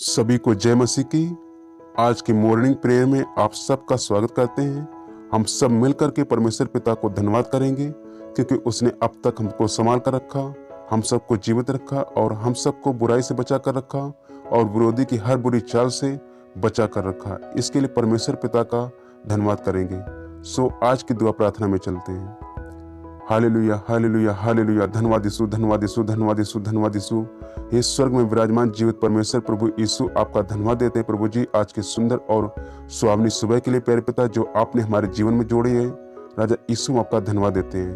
सभी को जय मसीह की। आज की मॉर्निंग प्रेयर में आप सबका स्वागत करते हैं। हम सब मिलकर के परमेश्वर पिता को धन्यवाद करेंगे क्योंकि उसने अब तक हमको संभाल कर रखा, हम सबको जीवित रखा और हम सबको बुराई से बचा कर रखा और विरोधी की हर बुरी चाल से बचा कर रखा। इसके लिए परमेश्वर पिता का धन्यवाद करेंगे। सो आज की दुआ प्रार्थना में चलते हैं। Hallelujah hallelujah hallelujah. धन्यवाद यीशु, धन्यवाद यीशु, धन्यवाद यीशु, धन्यवाद यीशु। हे स्वर्ग में विराजमान जीवित परमेश्वर प्रभु यीशु, आपका धन्यवाद देते हैं प्रभु जी आज के सुंदर और सुहावनी सुबह के लिए प्यारे पिता जो आपने हमारे जीवन में जोड़े हैं। राजा यीशु आपका धन्यवाद देते हैं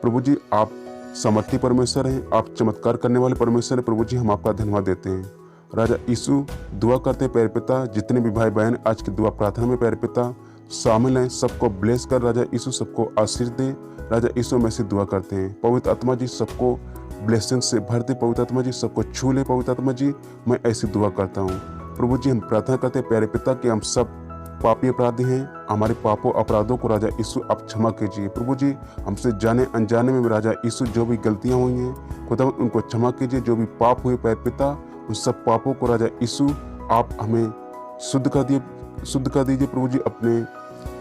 प्रभु जी। आप सामर्थी परमेश्वर हैं, आप चमत्कार करने वाले परमेश्वर हैं प्रभु जी, हम आपका धन्यवाद देते हैं। राजा यीशु दुआ करते हैं प्यारे पिता, जितने भी भाई बहन आज की दुआ प्रार्थना में प्यारे पिता शामिल हैं, सबको ब्लेस कर राजा यीशु सबको आशीष दे। राजा यीशु में से दुआ करते हैं पवित्र आत्मा जी सबको ब्लेसिंग से भर दे, पवित्र आत्मा जी सबको छू ले। पवित्र आत्मा जी मैं ऐसी दुआ करता हूँ प्रभु जी। हम प्रार्थना करते हैं प्यारे पिता कि हम सब पापी अपराधी हैं, हमारे पापों अपराधों को राजा यीशु आप क्षमा कीजिए प्रभु जी। हमसे जाने अनजाने में राजा यीशु जो भी गलतियाँ हुई हैं खुदा उनको क्षमा कीजिए। जो भी पाप हुए प्यारे पिता उन सब पापों को राजा यीशु आप हमें शुद्ध कर दीजिए प्रभु जी। अपने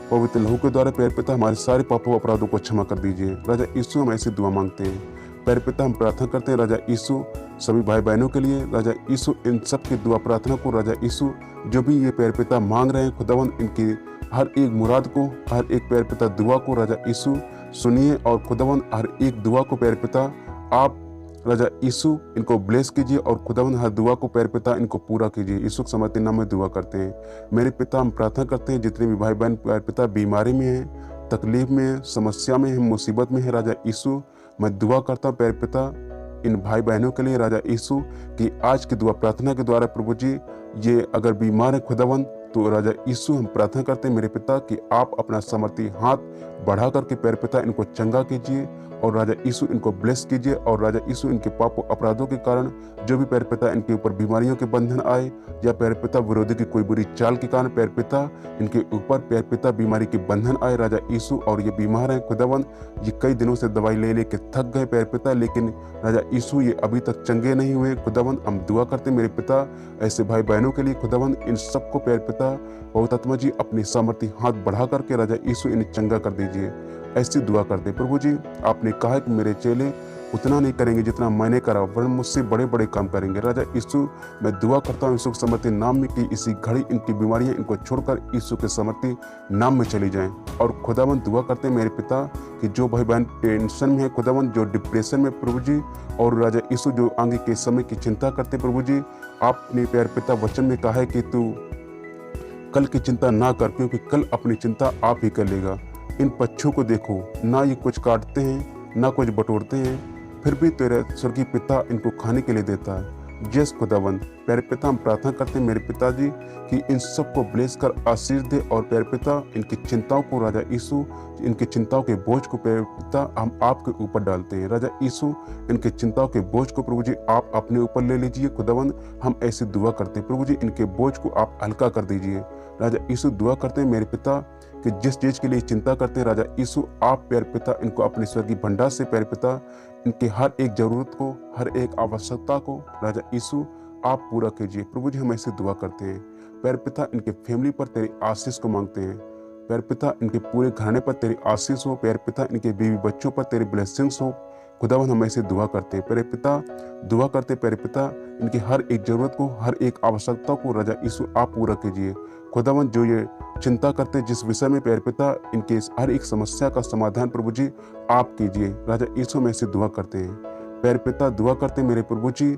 पवित्र लहू के द्वारा प्यारे पिता हमारे सारे पापों अपराधों को क्षमा कर दीजिए राजा यीशु। हम ऐसी दुआ मांगते हैं प्यारे पिता, हम प्रार्थना करते हैं राजा यीशु सभी भाई बहनों के लिए। राजा यीशु इन सब की दुआ प्रार्थना को राजा यीशु जो भी ये प्यारे पिता मांग रहे हैं खुदावन इनकी हर एक मुराद को, हर एक प्यारे पिता दुआ को राजा यीशु सुनिए और खुदावन हर एक दुआ को प्यारे पिता आप राजा यीशु इनको ब्लेस कीजिए और खुदावन हर दुआ को प्यारे पिता इनको पूरा कीजिए। यीशु के समर्थ नाम में दुआ करते हैं मेरे पिता। हम प्रार्थना करते हैं जितने भी भाई बहन प्यारे पिता बीमारी में हैं, तकलीफ में हैं, समस्या में हैं, मुसीबत में है राजा यीशु मैं दुआ करता हूँ प्यारे पिता इन भाई बहनों के लिए राजा यीशु कि आज की दुआ प्रार्थना के द्वारा प्रभु जी ये अगर बीमार है खुदावन तो राजा यीशु हम प्रार्थना करते हैं मेरे पिता कि आप अपना सामर्थी हाथ बढ़ा करके प्यारे पिता इनको चंगा कीजिए और राजा यीशु इनको ब्लेस कीजिए। और राजा यीशु इनके पापों अपराधों के कारण जो भी प्यारे पिता इनके ऊपर बीमारियों के बंधन आए या प्यारे पिता विरोधी की कोई बुरी चाल के कारण प्यारे पिता इनके ऊपर प्यारे पिता बीमारी के बंधन आए राजा यीशु और ये बीमार हैं खुदावन, ये कई दिनों से दवाई ले लेके थक गए प्यारे पिता, लेकिन राजा यीशु ये अभी तक चंगे नहीं हुए खुदावन। हम दुआ करते मेरे पिता ऐसे भाई बहनों के लिए खुदावन इन सबको प्यारे पिता पवित्र आत्मा जी अपनी सामर्थी हाथ बढ़ा करके राजा यीशु इन्हें चंगा कर दीजिए। ऐसी दुआ करते प्रभु जी। आपने कहा कि मेरे चेले उतना नहीं करेंगे जितना मैंने करा वरन मुझसे बड़े बड़े काम करेंगे। राजा यीशु मैं दुआ करता हूँ यीशु के समर्थी नाम में कि इसी घड़ी इनकी बीमारियां इनको छोड़कर यीशु के समर्थी नाम में चली जाएं। और खुदावन दुआ करते हैं मेरे पिता कि जो भाई बहन टेंशन में है खुदावन, जो डिप्रेशन में प्रभु जी, और राजा यीशु जो आगे के समय की चिंता करते प्रभु जी, आपने प्यारे पिता वचन में कहा है कि तू कल की चिंता ना कर क्योंकि कल अपनी चिंता आप ही कर लेगा। इन पक्षियों को देखो, ना ये कुछ काटते हैं ना कुछ बटोरते हैं, फिर भी तेरे स्वर्गीय पिता इनको खाने के लिए देता है। जस खुदावन प्यारे पिता हम प्रार्थना करते हैं मेरे पिताजी कि इन सबको ब्लेस कर आशीष दे और प्यारे पिता इनकी चिंताओं को राजा यीशु इनकी चिंताओं के बोझ को प्यारे पिता हम आपके ऊपर डालते हैं। राजा यीशु इनकी चिंताओं के बोझ को प्रभु जी आप अपने ऊपर ले लीजिए खुदावन। हम ऐसी दुआ करते हैं प्रभु जी इनके बोझ को आप हल्का कर दीजिए। राजा यीशु दुआ करते हैं मेरे पिता कि जिस चीज के लिए चिंता करते हैं राजा यीशु आप प्यारे पिता इनको अपने स्वर्गीय भंडार से प्यारे पिता इनके हर एक जरूरत को, हर एक आवश्यकता को राजा यीशु आप पूरा कीजिए प्रभु जी। हम ऐसे दुआ करते हैं प्यारे पिता इनके फैमिली पर तेरी आशीष को मांगते हैं प्यारे पिता, इनके पूरे घराने पर तेरी आशीष हो प्यारे पिता, इनके बीवी बच्चों पर तेरी ब्लेसिंग्स हो खुदावन। हम ऐसे दुआ करते हैं प्यारे पिता, दुआ करते प्यारे पिता इनकी हर एक जरूरत को, हर एक आवश्यकता को राजा यीशु आप पूरा कीजिए खुदावन। जो ये चिंता करते जिस विषय में प्यारे पिता इनके हर एक समस्या का समाधान प्रभु जी आप कीजिए राजा यीशु में ऐसे दुआ करते हैं प्यारे पिता। दुआ करते मेरे प्रभु जी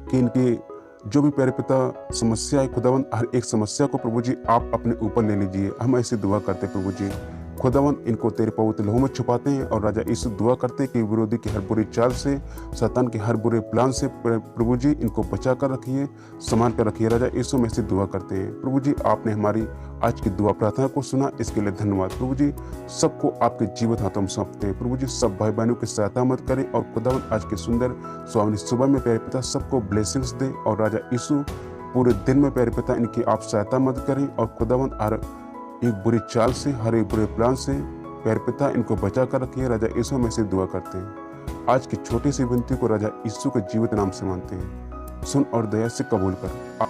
कि इनकी जो भी प्यारे पिता समस्या है खुदावन, हर एक समस्या को प्रभु जी आप अपने ऊपर ले लीजिए। हम ऐसे दुआ करते प्रभु जी खुदावन, इनको तेरे पवित्र लहू में छुपाते हैं और राजा यीशु दुआ करते हैं कि विरोधी की हर बुरी चाल से, शैतान के हर बुरे प्लान से प्रभु जी इनको बचा कर रखिए, संभाल कर रखिए। राजा यीशु में से दुआ करते हैं प्रभु जी। आपने हमारी आज की दुआ प्रार्थना को सुना, इसके लिए धन्यवाद प्रभु जी। सबको आपके जीवित हाथों में सौंपते हैं प्रभु जी। सब भाई बहनों की सहायता मत करें और खुदावन आज के सुंदर सुहावनी सुबह में प्यारे पिता सबको ब्लेसिंग्स दे और राजा यीशु पूरे दिन में प्यारे पिता इनकी आप सहायता मत करें और खुदावन हर एक बुरी चाल से, हर एक बुरे प्लान से प्यारे पिता इनको बचा कर रखिए। राजा यीशु में से दुआ करते हैं। आज की छोटी सी विनती को राजा यीशु के जीवित नाम से मानते हैं। सुन और दया से कबूल कर।